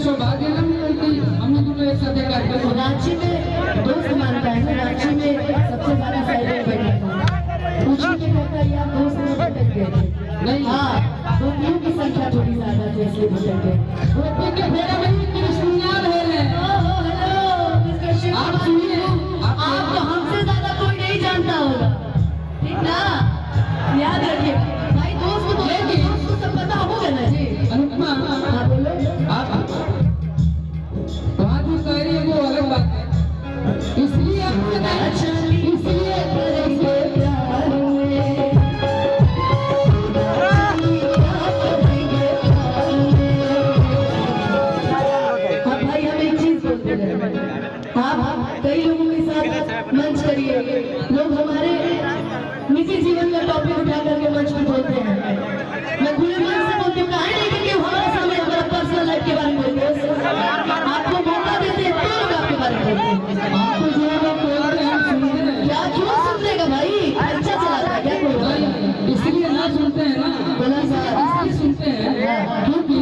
सौभाग्य ना मिलती हम दोनों एक साथ कार्यक्रम। रांची में दोस्त मानता है, रांची में सबसे ज्यादा साइलेंट बैठा था, पूछने के कहता है यार दोस्त में भटक गए थे। नहीं हाँ, गोपियों की संख्या थोड़ी ज्यादा थी इसलिए भटक गए। गोपी के फेरे में ही कृष्णलाल है। ओहो हेलो मिस्टर शिव, आप सुनिए, आपको हमसे ज्यादा कोई नहीं जानता होगा, ठीक ना? याद रखिए भाई, दोस्त को सब पता होगा ना जी। अनुपमा हाँ बोलो। आप वहाँ जो कह रही है वो अलग बात है, इसलिए आपसे नहीं, इसलिए करेंगे प्यार में, अब भाई हम एक चीज बोलते हैं, आप कई लोगों के साथ मंच करिए, लोग हमारे निजी जीवन का टॉपिक उठा करके मंच पे बोलते हैं, मैं खुले मन से बोलती हूँ, कहा नहीं कि हमारे सामने हमारा पर्सनल लाइफ के बारे में बोलते हैं, आपको मौका देते हैं तो लोग आपके बारे में बोलते हैं। आपको जो लोग बोलते हैं हम सुनते हैं। क्या क्यों सुन लेगा भाई, अच्छा चलाता है क्या कोई भाई? इसलिए ना सुनते हैं ना, बोला सर, इसलिए सुनते हैं क्योंकि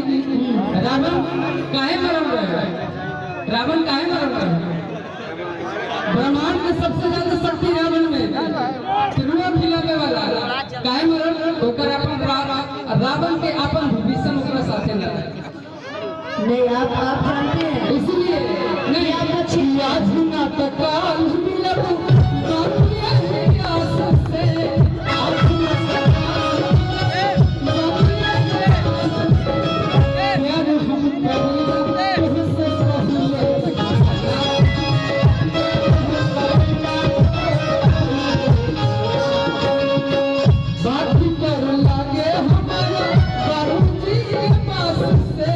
रावण काहे मरल रहे, रावण काहे मरल रहे, ब्रह्मांड में सबसे ज्यादा शक्ति रावण में, तिरुआ खिलावे वाला काहे मरल, ओकर अपन रावण के अपन विभीषण ओकरा साथे लड़े। नहीं आप जानते हैं, इसलिए नहीं आपका छिया झुना तकाल मिलबू बातिया है आस से, आसना तकाल बातिया है आस से, प्यार हम करेगा तुझसे पहले, बात कर लागे हमारा बारूदी के पास से,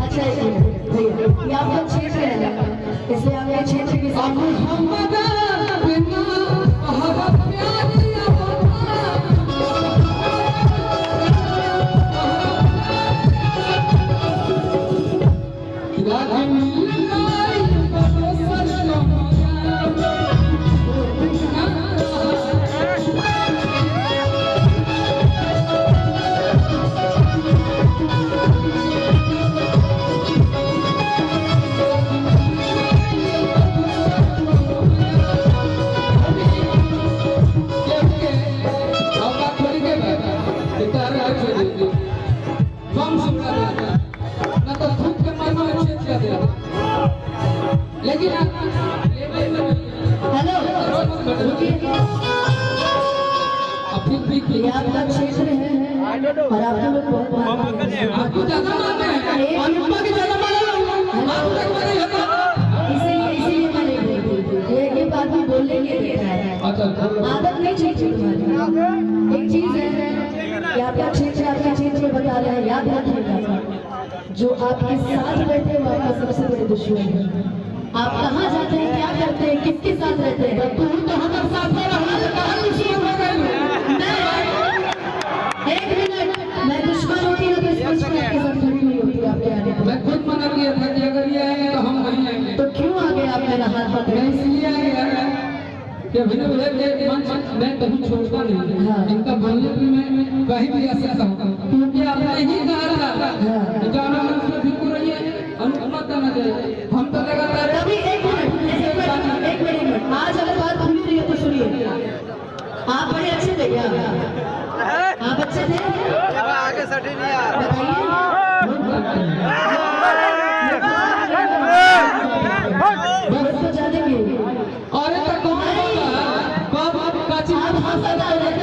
अच्छा ये आपका क्षेत्र है, इसलिए आप ये क्षेत्र के साथ लेकिन हेलो ये आपका क्षेत्र है और आप लोग बहुत आपको ज्यादा मानते हैं, अनुपमा की ज्यादा इसीलिए मैं नहीं बोलती, ये बात भी बोलने के देखा है, आदत नहीं चाहिए तुम्हारी। एक चीज है कि आपका क्षेत्र में बता रहे हैं, याद रखिएगा जो आपके साथ बैठे वो आपका सबसे बड़े दुश्मन है। आप कहाँ जाते हैं, क्या करते हैं, किसके साथ रहते हैं? तू तो हमारे साथ एक मिनट, मैं दुश्मन होती ना तो इस मंच पे आपके साथ खड़ी नहीं होती आपके आने पर। मैं खुद मना किया था कि अगर ये आएंगे तो हम नहीं आएंगे, तो क्यों आगे आप मेरा हाथ पकड़े? मैं इसलिए आ गया कि अभिनव के मंच मैं कभी छोड़ता नहीं। हाँ। इनका बोलने पे मैं कहीं भी आ सकता हूँ, क्योंकि आपने ही कहा था कि जाना मंच में बिल्कुल रहिए, अनुपमा का न जाए, हम तो लगातार। तभी एक मिनट, आज अगर बात खुली रही है तो सुनिए, आप बड़े अच्छे थे क्या? आप अच्छे थे? आगे सटी नहीं यार, बस तो जानेंगे। अरे तो कौन बाप काची आप हम बता रहे हैं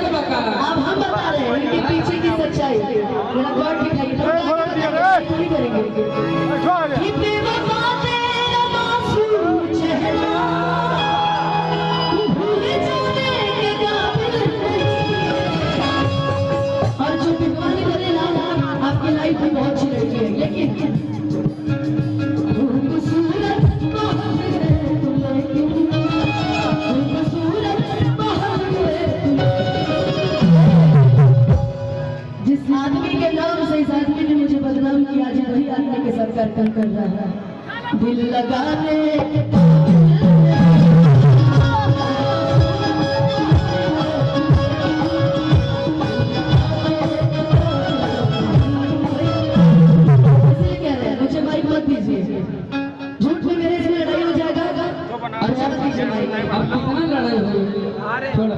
इनके पीछे की सच्चाई, मेरा गॉड दिखाइए पूरी करेंगे। कितने वफा तेरा मासूम चेहरा, भूल जाने के काबिल नहीं, और जो बीमारी करे ना आपकी लाइफ में बहुत अच्छी रहती है, लेकिन खूबसूरत बहुत है। दिल लगाने के इसलिए कह रहे हैं मुझे माइक मत दीजिए, झूठ में मेरे इसमें लड़ाई हो जाएगा। अच्छा मत दीजिए माइक। अब कितना लड़ाई हुई? छोड़